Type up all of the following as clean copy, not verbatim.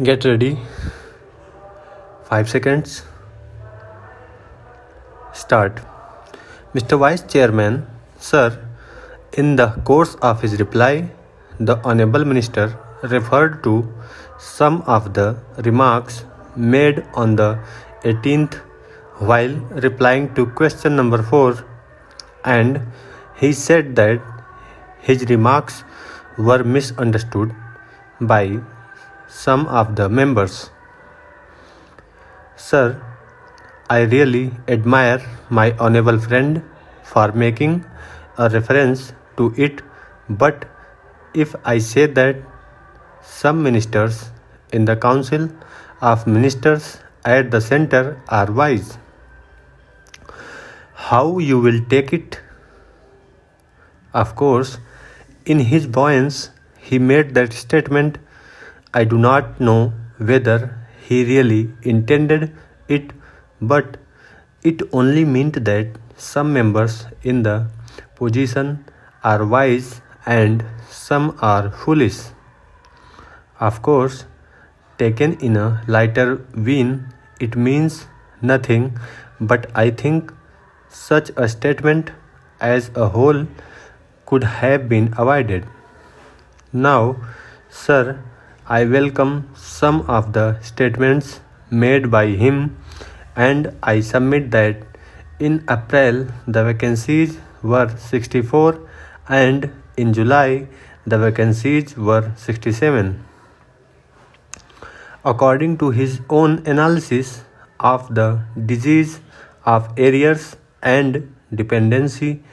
Get ready. 5 seconds. Start. Mr. Vice Chairman, sir, in the course of his reply, the Honorable Minister referred to some of the remarks made on the 18th while replying to question number 4, and he said that his remarks were misunderstood by some of the members. Sir, I really admire my honorable friend for making a reference to it, but if I say that some ministers in the Council of Ministers at the center are wise, how you will take it? Of course, in his buoyance, he made that statement. I do not know whether he really intended it, but it only meant that some members in the position are wise and some are foolish. Of course, taken in a lighter vein, it means nothing, but I think such a statement as a whole could have been avoided. Now, sir, I welcome some of the statements made by him, and I submit that in April the vacancies were 64 and in July the vacancies were 67. According to his own analysis of the disease of arrears and dependency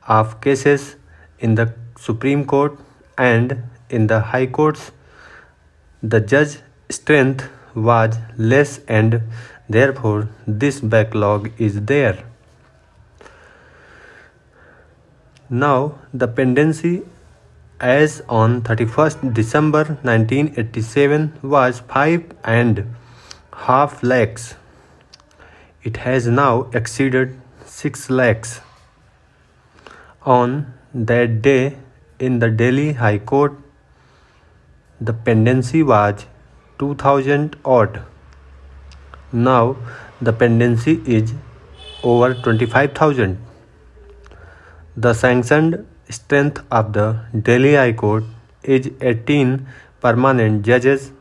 of cases in the Supreme Court and in the High Courts, the judge strength was less and therefore this backlog is there. Now the pendency as on 31st December 1987 was 5.5 lakhs. It has now exceeded 6 lakhs. On that day in the Delhi High Court, the pendency was 2000 odd. Now the pendency is over 25,000. The sanctioned strength of the Delhi High Court is 18 permanent judges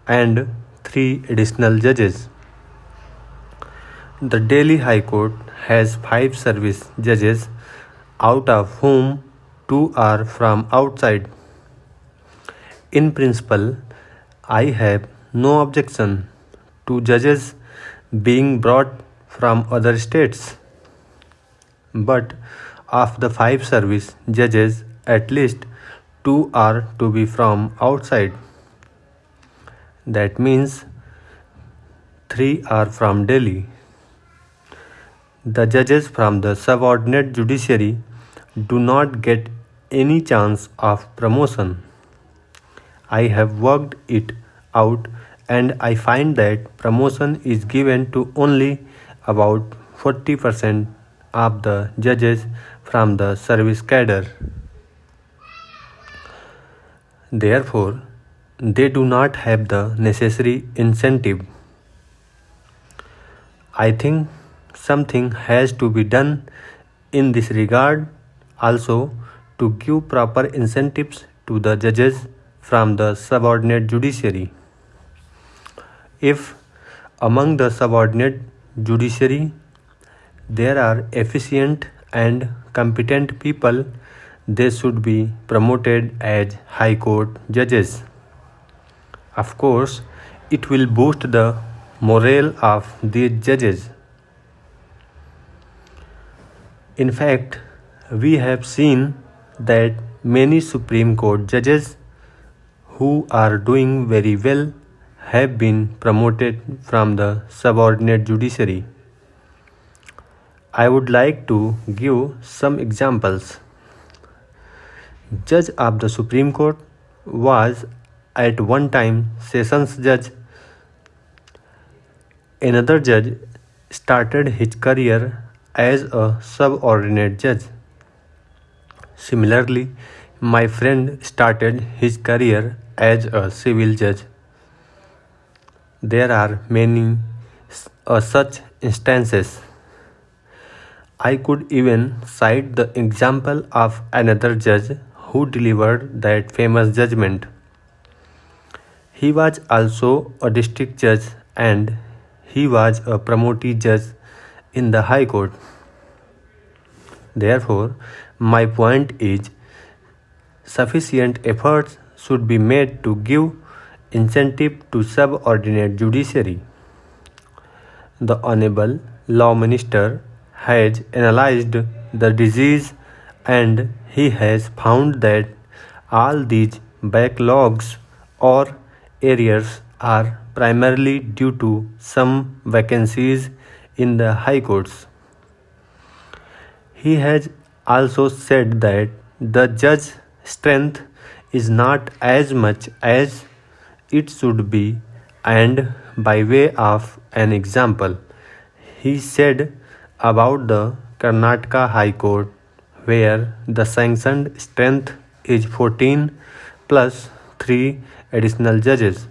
and 3 additional judges. The Delhi High Court has 5 service judges, out of whom 2 are from outside. In principle, I have no objection to judges being brought from other states, but of the 5 service judges, at least 2 are to be from outside. That means 3 are from Delhi. The judges from the subordinate judiciary do not get any chance of promotion. I have worked it out and I find that promotion is given to only about 40% of the judges from the service cadre. Therefore, they do not have the necessary incentive. I think something has to be done in this regard also to give proper incentives to the judges from the subordinate judiciary. If among the subordinate judiciary there are efficient and competent people, they should be promoted as High Court judges. Of course, it will boost the morale of these judges. In fact, we have seen that many Supreme Court judges who are doing very well have been promoted from the subordinate judiciary. I would like to give some examples. Judge of the Supreme Court was at one time Sessions Judge. Another judge started his career as a subordinate judge. Similarly, my friend started his career as a civil judge. There are many such instances. I could even cite the example of another judge who delivered that famous judgment. He was also a district judge and he was a promoted judge in the High Court. Therefore, my point is sufficient efforts should be made to give incentive to subordinate judiciary. The Honorable Law Minister has analyzed the disease and he has found that all these backlogs or arrears are primarily due to some vacancies in the high courts. He has also said that the judge's strength is not as much as it should be, and by way of an example, he said about the Karnataka High Court, where the sanctioned strength is 14 plus 3 additional judges.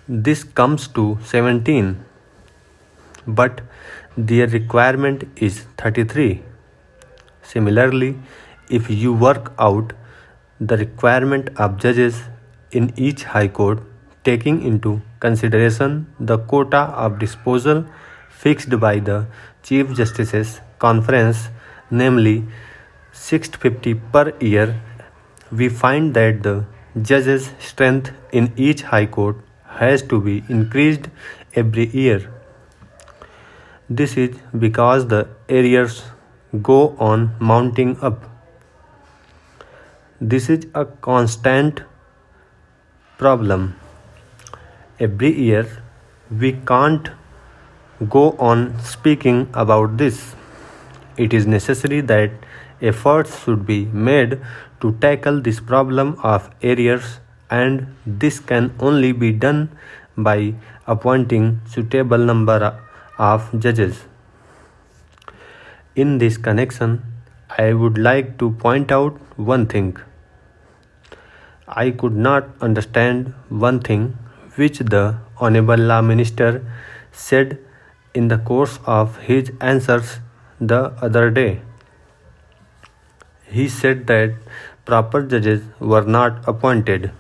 This comes to 17, but their requirement is 33. Similarly, if you work out the requirement of judges in each high court, taking into consideration the quota of disposal fixed by the Chief Justice's Conference, namely 650 per year, we find that the judges' strength in each high court has to be increased every year. This is because the arrears go on mounting up. This is a constant problem. Every year we can't go on speaking about this. It is necessary that efforts should be made to tackle this problem of arrears, and this can only be done by appointing suitable number of judges. In this connection, I would like to point out one thing. I could not understand one thing which the Honorable Law Minister said in the course of his answers the other day. He said that proper judges were not appointed.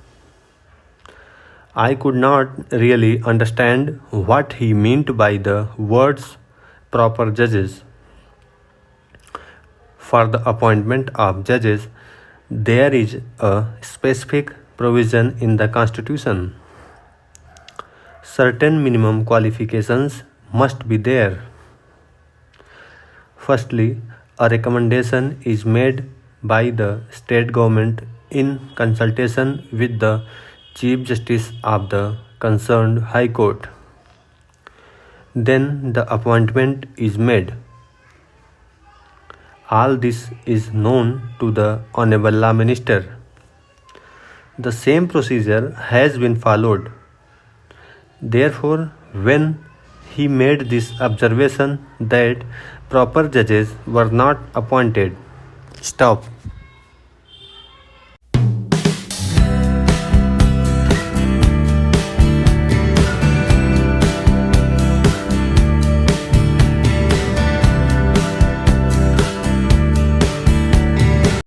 I could not really understand what he meant by the words proper judges. For the appointment of judges, there is a specific provision in the Constitution. Certain minimum qualifications must be there. Firstly, a recommendation is made by the state government in consultation with the Chief Justice of the concerned High Court. Then the appointment is made. All this is known to the Honorable Law Minister. The same procedure has been followed. Therefore, when he made this observation that proper judges were not appointed, stop.